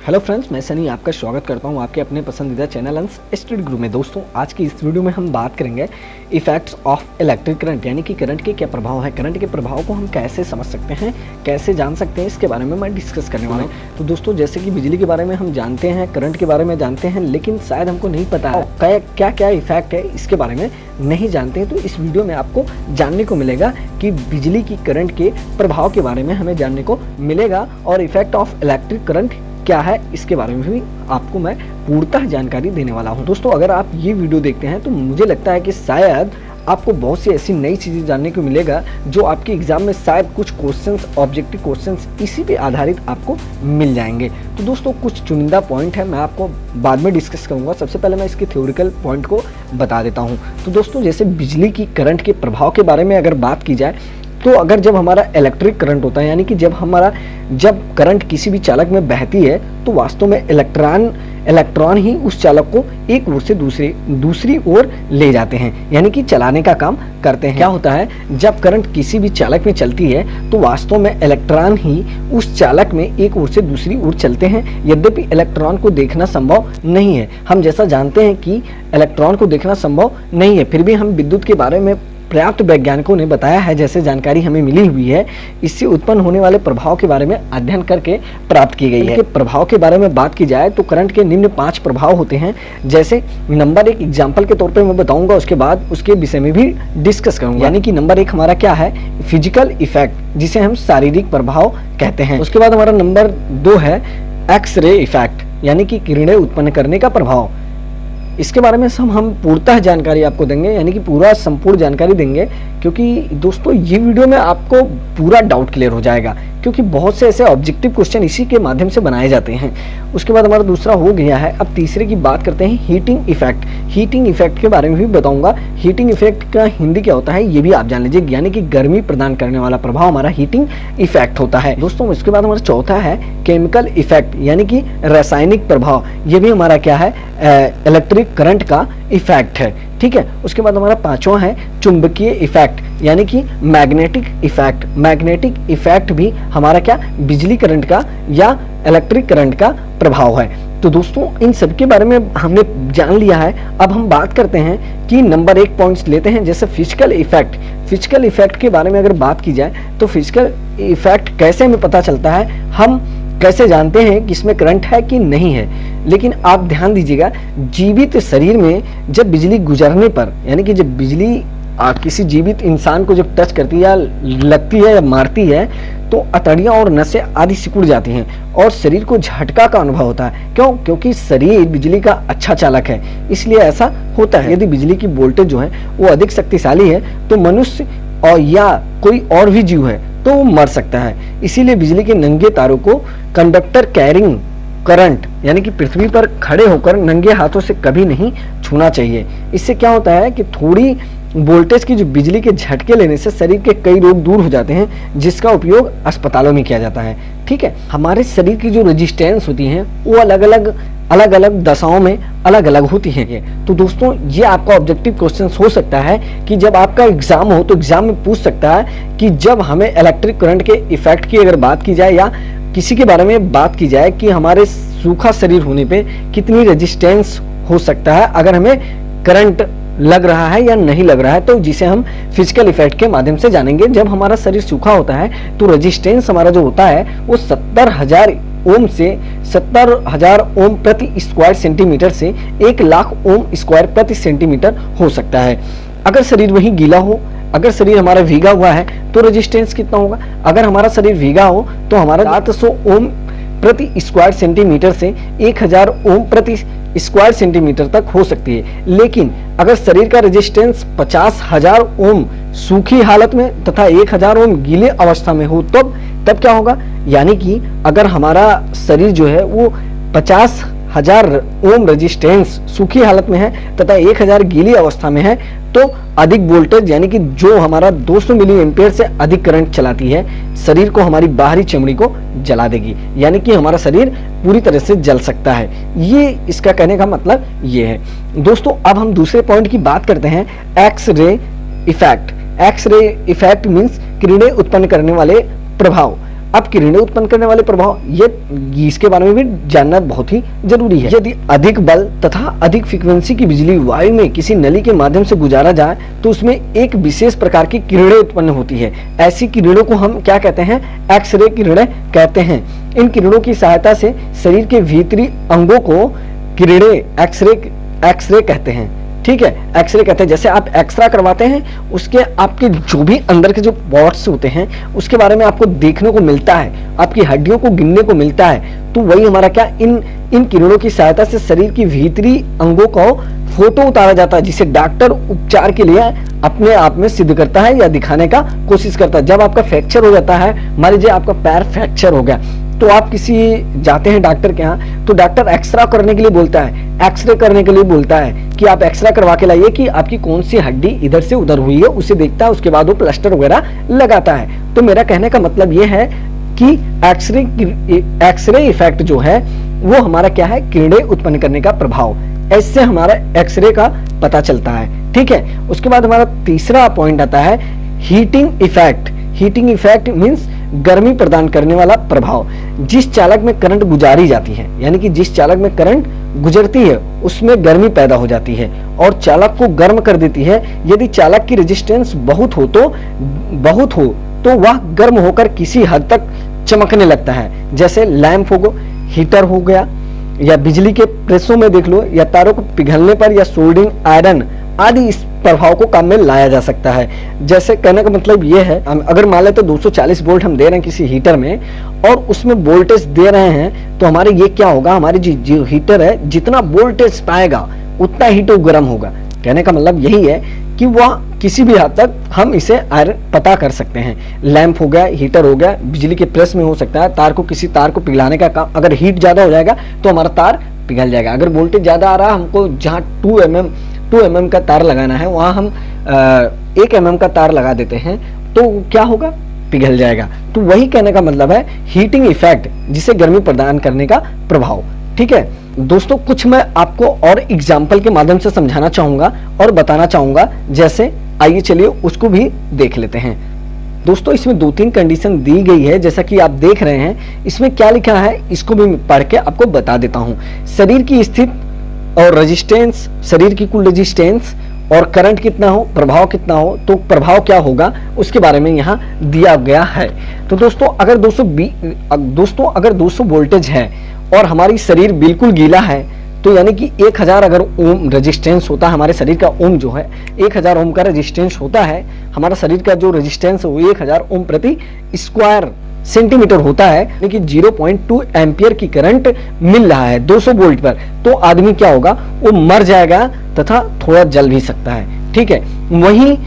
Hello friends, मैं सनी आपका स्वागत करता हूं आपके अपने पसंदीदा चैनल अंश स्टडी गुरु में। दोस्तों, आज की इस वीडियो में हम बात करेंगे इफेक्ट्स ऑफ इलेक्ट्रिक करंट, यानी कि करंट के क्या प्रभाव है, करंट के प्रभाव को हम कैसे समझ सकते हैं, कैसे जान सकते हैं, इसके बारे में मैं डिस्कस करने वाला हूँ। तो दोस्तों, जैसे कि बिजली के बारे में हम जानते हैं, करंट के बारे में जानते हैं, लेकिन शायद हमको नहीं पता है क्या क्या इफेक्ट है, इसके बारे में नहीं जानते हैं। तो इस वीडियो में आपको जानने को मिलेगा कि बिजली की करंट के प्रभाव के बारे में हमें जानने को मिलेगा और इफेक्ट ऑफ इलेक्ट्रिक करंट क्या है, इसके बारे में भी आपको मैं पूर्णतः जानकारी देने वाला हूं। दोस्तों, अगर आप ये वीडियो देखते हैं तो मुझे लगता है कि शायद आपको बहुत सी ऐसी नई चीज़ें जानने को मिलेगा जो आपके एग्जाम में शायद कुछ क्वेश्चंस, ऑब्जेक्टिव क्वेश्चंस इसी पे आधारित आपको मिल जाएंगे। तो दोस्तों, कुछ चुनिंदा पॉइंट है, मैं आपको बाद में डिस्कस करूंगा। सबसे पहले मैं इसके थ्योरिकल पॉइंट को बता देता हूँ। तो दोस्तों, जैसे बिजली की करंट के प्रभाव के बारे में अगर बात की जाए तो अगर जब हमारा इलेक्ट्रिक करंट होता है, यानी कि जब करंट किसी भी चालक में बहती है तो वास्तव में इलेक्ट्रॉन ही उस चालक को एक ओर से दूसरी ओर ले जाते हैं, यानी कि चलाने का काम करते हैं। क्या होता है, जब करंट किसी भी चालक में चलती है तो वास्तव में इलेक्ट्रॉन ही उस चालक में एक ओर से दूसरी ओर चलते हैं। यद्यपि इलेक्ट्रॉन को देखना संभव नहीं है, हम जैसा जानते हैं कि इलेक्ट्रॉन को देखना संभव नहीं है, फिर भी हम विद्युत के बारे में पर्याप्त वैज्ञानिकों ने बताया है, जैसे जानकारी हमें मिली हुई है, इससे उत्पन्न होने वाले प्रभाव के बारे में अध्ययन करके प्राप्त की गई है। प्रभाव के बारे में बात की जाए तो करंट के निम्न 5 प्रभाव होते हैं। जैसे नंबर 1 एग्जाम्पल के तौर पे मैं बताऊंगा, उसके बाद उसके विषय में भी डिस्कस करूंगा। यानी कि नंबर 1 हमारा क्या है, फिजिकल इफेक्ट, जिसे हम शारीरिक प्रभाव कहते हैं। उसके बाद हमारा नंबर 2 है एक्स-रे इफेक्ट, यानी कि किरणें उत्पन्न करने का प्रभाव। इसके बारे में हम पूर्णतः जानकारी आपको देंगे, यानी कि पूरा संपूर्ण जानकारी देंगे, क्योंकि दोस्तों ये वीडियो में आपको पूरा डाउट क्लियर हो जाएगा, क्योंकि बहुत से ऐसे ऑब्जेक्टिव क्वेश्चन इसी के माध्यम से बनाए जाते हैं। उसके बाद हमारा दूसरा हो गया है। अब तीसरे की बात करते हैं, हीटिंग इफेक्ट। हीटिंग इफेक्ट के बारे में भी बताऊंगा। हीटिंग इफेक्ट का हिंदी क्या होता है ये भी आप जान लीजिए, यानी कि गर्मी प्रदान करने वाला प्रभाव हमारा हीटिंग इफेक्ट होता है। दोस्तों, इसके बाद हमारा चौथा है केमिकल इफेक्ट, यानी कि रासायनिक प्रभाव। ये भी हमारा क्या है, इलेक्ट्रिक करंट का इफेक्ट है। ठीक है। उसके बाद हमारा 5वां है चुंबकीय इफेक्ट, यानी कि मैग्नेटिक इफेक्ट। मैग्नेटिक इफेक्ट भी हमारा क्या, बिजली करंट का या इलेक्ट्रिक करंट का प्रभाव है। तो दोस्तों, इन सब के बारे में हमने जान लिया है। अब हम बात करते हैं कि नंबर 1 पॉइंट्स लेते हैं, जैसे फिजिकल इफेक्ट। फिजिकल इफेक्ट के बारे में अगर बात की जाए तो फिजिकल इफेक्ट कैसे हमें पता चलता है, हम कैसे जानते हैं कि इसमें करंट है कि नहीं है। लेकिन आप ध्यान दीजिएगा, जीवित शरीर में जब बिजली गुजरने पर, यानी कि जब बिजली किसी जीवित इंसान को जब टच करती है या लगती है या मारती है तो अतड़ियाँ और नसें आदि सिकुड़ जाती हैं और शरीर को झटका का अनुभव होता है। क्यों? क्योंकि शरीर बिजली का अच्छा चालक है, इसलिए ऐसा होता है। यदि बिजली की वोल्टेज जो है वो अधिक शक्तिशाली है तो मनुष्य और या कोई और भी जीव है तो वो मर सकता है। इसीलिए बिजली के नंगे तारों को कंडक्टर कैरिंग करंट, यानी कि पृथ्वी पर खड़े होकर नंगे हाथों से कभी नहीं छूना चाहिए। इससे क्या होता है कि थोड़ी वोल्टेज की जो बिजली के झटके लेने से शरीर के कई रोग दूर हो जाते हैं, जिसका उपयोग अस्पतालों में किया जाता है। ठीक है। हमारे शरीर की जो रेजिस्टेंस होती हैं वो अलग अलग दशाओं में अलग अलग होती हैं। तो दोस्तों, ये आपका ऑब्जेक्टिव क्वेश्चन हो सकता है कि जब आपका एग्जाम हो तो एग्जाम में पूछ सकता है कि जब हमें इलेक्ट्रिक करंट के इफेक्ट की अगर बात की जाए या किसी के बारे में बात की जाए कि हमारे सूखा शरीर होने पे कितनी रेजिस्टेंस हो सकता है अगर हमें करंट लग रहा है या नहीं लग रहा है, तो जिसे हम फिजिकल इफेक्ट के माध्यम से जानेंगे। जब हमारा शरीर सूखा होता है तो रेजिस्टेंस हमारा जो होता है वो 70,000 ओम से 70,000 ओम प्रति स्क्वायर सेंटीमीटर से 1,00,000 ओम स्क्वायर प्रति सेंटीमीटर हो सकता है। अगर शरीर वही गीला हो, अगर शरीर हमारा भीगा हुआ है तो रेजिस्टेंस कितना होगा, अगर हमारा शरीर भीगा हो तो हमारा 700 ओम प्रति स्क्वायर सेंटीमीटर से 1,000 ओम प्रति स्क्वायर सेंटीमीटर तक हो सकती है। लेकिन अगर शरीर का रेजिस्टेंस 50,000 ओम सूखी हालत में तथा 1,000 ओम गीले अवस्था में हो तब क्या होगा, यानी कि अगर हमारा शरीर जो है वो 50,000 ओम रेजिस्टेंस सूखी हालत में है तथा 1,000 गीली अवस्था में है तो अधिक वोल्टेज, यानी कि जो हमारा 200 मिली एम्पियर से अधिक करंट चलाती है, शरीर को, हमारी बाहरी चमड़ी को जला देगी, यानी कि हमारा शरीर पूरी तरह से जल सकता है। ये इसका कहने का मतलब ये है। दोस्तों, अब हम दूसरे पॉइंट की बात करते हैं, x-ray effect. X-ray effect means किरणें उत्पन्न करने वाले प्रभाव। अब किरणें उत्पन्न करने वाले प्रभाव, ये इसके बारे में भी जानना बहुत ही जरूरी है। यदि अधिक बल तथा अधिक फ्रीक्वेंसी की बिजली वायु में किसी नली के माध्यम से गुजारा जाए तो उसमें एक विशेष प्रकार की किरणें उत्पन्न होती है। ऐसी किरणों को हम क्या कहते हैं? एक्सरे किरणें कहते हैं। इन किरणों की सहायता से शरीर के भीतरी अंगों को किरणें एक्सरे कहते हैं। ठीक है, एक्सरे कहते हैं। जैसे आप एक्सरा करवाते हैं, उसके आपके जो भी अंदर के जो पार्ट्स होते हैं उसके बारे में आपको देखने को मिलता है, आपकी हड्डियों को गिनने को मिलता है। तो वही हमारा क्या, इन किरणों की सहायता से शरीर की भीतरी अंगों को फोटो उतारा जाता है, जिसे डॉक्टर उपचार के लिए अपने आप में सिद्ध करता है या दिखाने का कोशिश करता है। जब आपका फ्रैक्चर हो जाता है, मान लीजिए आपका पैर फ्रैक्चर हो गया, तो आप किसी जाते हैं डॉक्टर के यहाँ, तो डॉक्टर एक्सरा करने के लिए बोलता है, एक्सरे करने के लिए बोलता है कि आप एक्सरा करवा के लाइए कि आपकी कौन सी हड्डी इधर से उधर हुई है, उसे देखता है, उसके बाद वो प्लास्टर वगैरह लगाता है। तो मेरा कहने का मतलब ये है कि एक्सरे इफेक्ट जो है वो हमारा क्या है, किरणें उत्पन्न करने का प्रभाव, ऐसे हमारा एक्सरे का पता चलता है। ठीक है, उसके बाद हमारा तीसरा पॉइंट आता है heating effect. Heating effect means गर्मी प्रदान करने वाला प्रभाव। जिस चालक में करंट गुजारी जाती है, यानी कि जिस चालक में करंट गुजरती है उसमें गर्मी पैदा हो जाती है और चालक को गर्म कर देती है। यदि चालक की रेजिस्टेंस बहुत हो तो वह गर्म होकर किसी हद तक चमकने लगता है। जैसे लैंप हो, हीटर हो गया, या बिजली के प्रेसों में देख लो, या तारों को पिघलने पर, या सोल्डरिंग आयरन आदि इस प्रभाव को काम में लाया जा सकता है। जैसे कहने का मतलब ये है, अगर मान लेते 240 वोल्ट हम दे रहे हैं किसी हीटर में और उसमें वोल्टेज दे रहे हैं, तो हमारे ये क्या होगा, हमारे जो हीटर है जितना वोल्टेज पाएगा उतना ही तो गर्म होगा। कहने का मतलब यही है कि वह किसी भी हद तक हम इसे पता कर सकते हैं। लैंप हो गया, हीटर हो गया, बिजली के प्रेस में हो सकता है, किसी तार को पिघलाने का काम, अगर हीट ज्यादा हो जाएगा तो हमारा तार पिघल जाएगा। अगर वोल्टेज ज्यादा आ रहा है, हमको जहाँ 2 mm का तार लगाना है वहां हम 1 mm का तार लगा देते हैं, तो क्या होगा, पिघल जाएगा। तो वही कहने का मतलब है हीटिंग इफेक्ट, जिसे गर्मी प्रदान करने का प्रभाव। ठीक है दोस्तों, कुछ मैं आपको और एग्जाम्पल के माध्यम से समझाना चाहूंगा और बताना चाहूंगा, जैसे आइए चलिए उसको भी देख लेते हैं। दोस्तों इसमें 2-3 कंडीशन दी गई है, जैसा कि आप देख रहे हैं। इसमें क्या लिखा है इसको भी पढ़ के आपको बता देता हूं। शरीर की स्थिति और रेजिस्टेंस, शरीर की कुल रेजिस्टेंस और करंट कितना हो, प्रभाव कितना हो, तो प्रभाव क्या होगा उसके बारे में यहाँ दिया गया है। तो दोस्तों अगर 200 वोल्टेज है और हमारी शरीर बिल्कुल गीला है, तो यानी कि 1000 अगर ओम रेजिस्टेंस होता है, हमारे शरीर का ओम जो है 1000 ओम का रेजिस्टेंस होता है, हमारा शरीर का जो रेजिस्टेंस है वो 1000 ओम प्रति स्क्वायर सेंटीमीटर होता है, यानी कि 0.2 एम्पियर की करंट मिल रहा है 200 वोल्ट पर, तो आदमी क्या होगा, वो मर जाएगा तथा थोड़ा जल भी सकता है। ठीक है, वही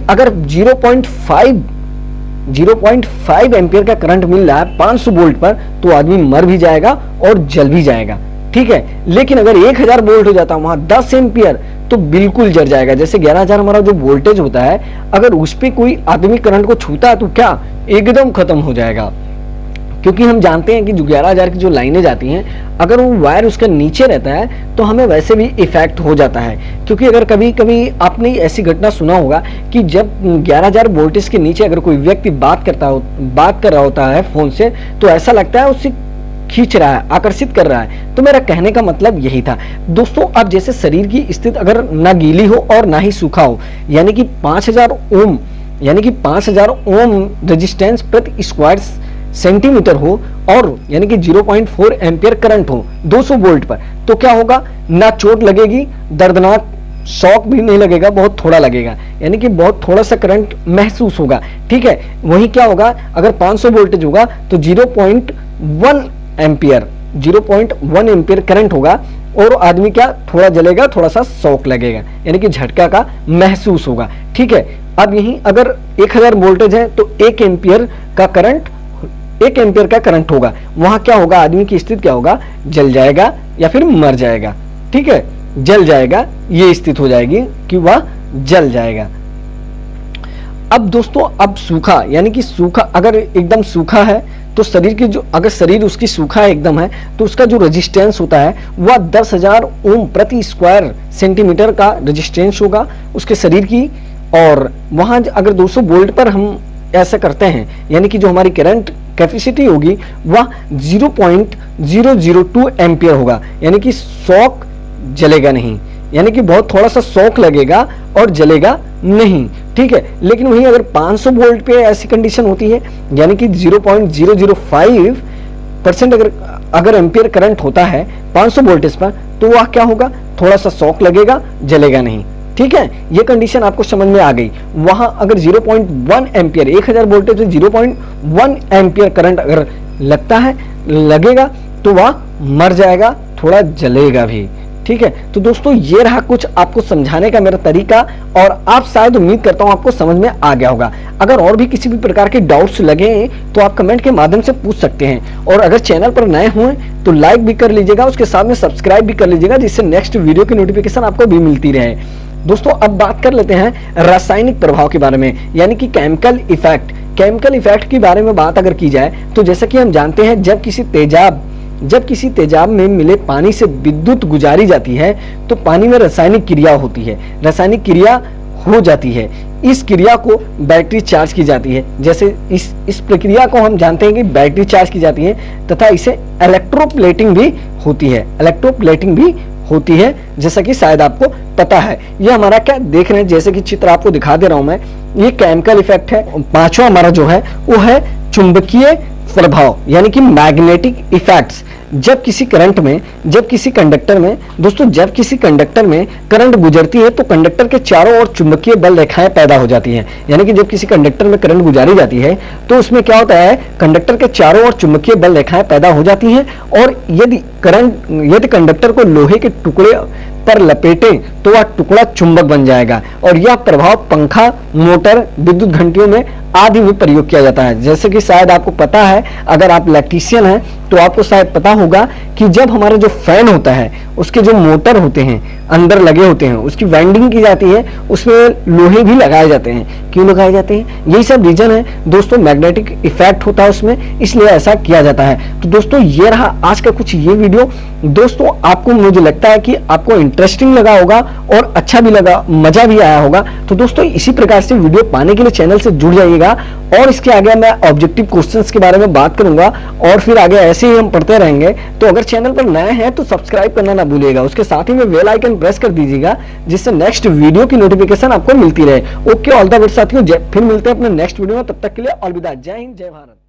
अगर 0.5 एम्पियर का करंट मिल रहा है 500 वोल्ट पर, तो आदमी मर भी जाएगा और जल भी जाएगा। ठीक है, लेकिन अगर 1000 वोल्ट हो जाता है वहां 10 एम्पियर, तो बिल्कुल जल जाएगा। जैसे 11000 हमारा जो वोल्टेज होता है, अगर उस पे कोई आदमी करंट को छूता है तो क्या एकदम खत्म हो जाएगा, क्योंकि हम जानते हैं कि जो 11000 की जो लाइनें जाती हैं, अगर वो वायर उसके नीचे रहता है तो हमें वैसे भी इफेक्ट हो जाता है। क्योंकि अगर कभी कभी आपने ऐसी घटना सुना होगा कि जब 11000 वोल्टेज के नीचे अगर कोई व्यक्ति बात कर रहा होता है फोन से, तो ऐसा लगता है उससे खींच रहा है, आकर्षित कर रहा है। तो मेरा कहने का मतलब यही था दोस्तों। अब जैसे शरीर की स्थिति अगर ना गीली हो और ना ही सूखा हो, यानी कि 5000 ओम रेजिस्टेंस प्रति स्क्वायर सेंटीमीटर हो, और यानी कि 0.4 एम्पियर करंट हो 200 वोल्ट पर, तो क्या होगा, ना चोट लगेगी, दर्दनाक शॉक भी नहीं लगेगा, बहुत थोड़ा लगेगा, यानी कि बहुत थोड़ा सा करंट महसूस होगा। ठीक है, वही क्या होगा, अगर 500 वोल्टेज होगा तो 0.1 एम्पियर करंट होगा और आदमी क्या थोड़ा जलेगा, थोड़ा सा शॉक लगेगा, यानी कि झटका का महसूस होगा। ठीक है, अब यही अगर 1000 वोल्टेज है तो 1 एम्पियर का करंट होगा, वहां क्या होगा, आदमी की स्थिति क्या होगा, जल जाएगा या फिर मर जाएगा। ठीक है, जल जाएगा, ये स्थिति हो जाएगी कि वह जल जाएगा। अब दोस्तों अब सूखा, यानी कि सूखा अगर एकदम सूखा है तो शरीर की जो, अगर शरीर उसकी सूखा एकदम है तो उसका जो रेजिस्टेंस होता है वह 10000 ओम प्रति स्क्वायर सेंटीमीटर का रेजिस्टेंस होगा उसके शरीर की। और वहां अगर 200 वोल्ट पर हम ऐसा करते हैं, यानी कि जो हमारी करंट कैपेसिटी होगी वह 0.002 एम्पियर होगा, यानी कि शॉक जलेगा नहीं, यानी कि बहुत थोड़ा सा शॉक लगेगा और जलेगा नहीं, ठीक है। लेकिन वहीं अगर 500 वोल्ट पे ऐसी कंडीशन होती है, यानी कि 0.005% अगर एम्पियर करंट होता है 500 वोल्टेज पर, तो वह क्या होगा, थोड़ा सा शॉक लगेगा, जलेगा नहीं, ठीक है। ये कंडीशन आपको समझ में आ गई। वहां अगर 0.1 एम्पियर 1000 वोल्टेज में 0.1 एम्पियर करंट अगर लगता है, लगेगा, तो वह मर जाएगा, थोड़ा जलेगा भी, ठीक है। तो दोस्तों ये रहा कुछ आपको समझाने का मेरा तरीका, और आप शायद उम्मीद करता हूं आपको समझ में आ गया होगा। अगर और भी किसी भी प्रकार के डाउट्स लगे तो आप कमेंट के माध्यम से पूछ सकते हैं, और अगर चैनल पर नए हुए तो लाइक भी कर लीजिएगा, उसके साथ में सब्सक्राइब भी कर लीजिएगा, जिससे नेक्स्ट वीडियो की नोटिफिकेशन आपको भी मिलती रहे। दोस्तों अब बात कर लेते हैं रासायनिक प्रभाव के बारे में, यानी कि केमिकल इफेक्ट। केमिकल इफेक्ट के बारे में बात अगर की जाए तो जैसा कि हम जानते हैं, जब किसी तेजाब में मिले पानी से विद्युत गुजारी जाती है तो पानी में रासायनिक क्रिया होती है, रासायनिक क्रिया हो जाती है। इस क्रिया को बैटरी चार्ज की जाती है। जैसे इस प्रक्रिया को हम जानते हैं कि बैटरी चार्ज की जाती है, तथा इसे इलेक्ट्रोप्लेटिंग भी होती है, इलेक्ट्रोप्लेटिंग भी होती है, जैसा कि शायद आपको पता है। ये हमारा क्या देख रहे हैं, जैसे कि चित्र आपको दिखा दे रहा हूं मैं, ये केमिकल इफेक्ट है। पांचवा हमारा जो है वो है चुंबकीय प्रभाव, यानी कि मैग्नेटिक इफेक्ट्स। जब किसी कंडक्टर में दोस्तों जब किसी कंडक्टर में करंट गुजरती है तो कंडक्टर के चारों ओर चुंबकीय बल रेखाएं पैदा हो जाती हैं। यानी कि जब किसी कंडक्टर में करंट गुजारी जाती है तो उसमें क्या होता है, कंडक्टर के चारों ओर चुंबकीय बल रेखाएं पैदा हो जाती हैं, और यदि कंडक्टर को लोहे के टुकड़े पर लपेटें तो वह टुकड़ा चुंबक बन जाएगा, और यह प्रभाव पंखा, मोटर, विद्युत घंटियों में आदि में प्रयोग किया जाता है। जैसे कि शायद आपको पता है, अगर आप इलेक्ट्रीशियन हैं तो आपको शायद पता होगा कि जब हमारा जो फैन होता है उसके जो मोटर होते हैं अंदर लगे होते हैं, उसकी वाइंडिंग की जाती है, उसमें लोहे भी लगाए जाते हैं। क्यों लगाए जाते हैं, यही सब रीजन है दोस्तों, मैग्नेटिक इफेक्ट होता है उसमें, इसलिए ऐसा किया जाता है। तो दोस्तों ये रहा आज का कुछ ये वीडियो। दोस्तों आपको, मुझे लगता है कि आपको इंटरेस्टिंग लगा होगा और अच्छा भी लगा, मजा भी आया होगा। तो दोस्तों इसी प्रकार से वीडियो पाने के लिए चैनल से जुड़ जाइएगा, और इसके आगे मैं ऑब्जेक्टिव क्वेश्चंस के बारे में बात करूंगा, और फिर आगे ऐसे ही हम पढ़ते रहेंगे। तो अगर चैनल पर नए हैं तो सब्सक्राइब करना ना भूलिएगा, उसके साथ ही में बेल आइकन प्रेस कर दीजिएगा, जिससे नेक्स्ट वीडियो की नोटिफिकेशन आपको मिलती रहे। ओके, ऑल द बेस्ट साथियों, फिर मिलते हैं अपने नेक्स्ट वीडियो में, तब तक के लिए अलविदा। जय हिंद, जय भारत।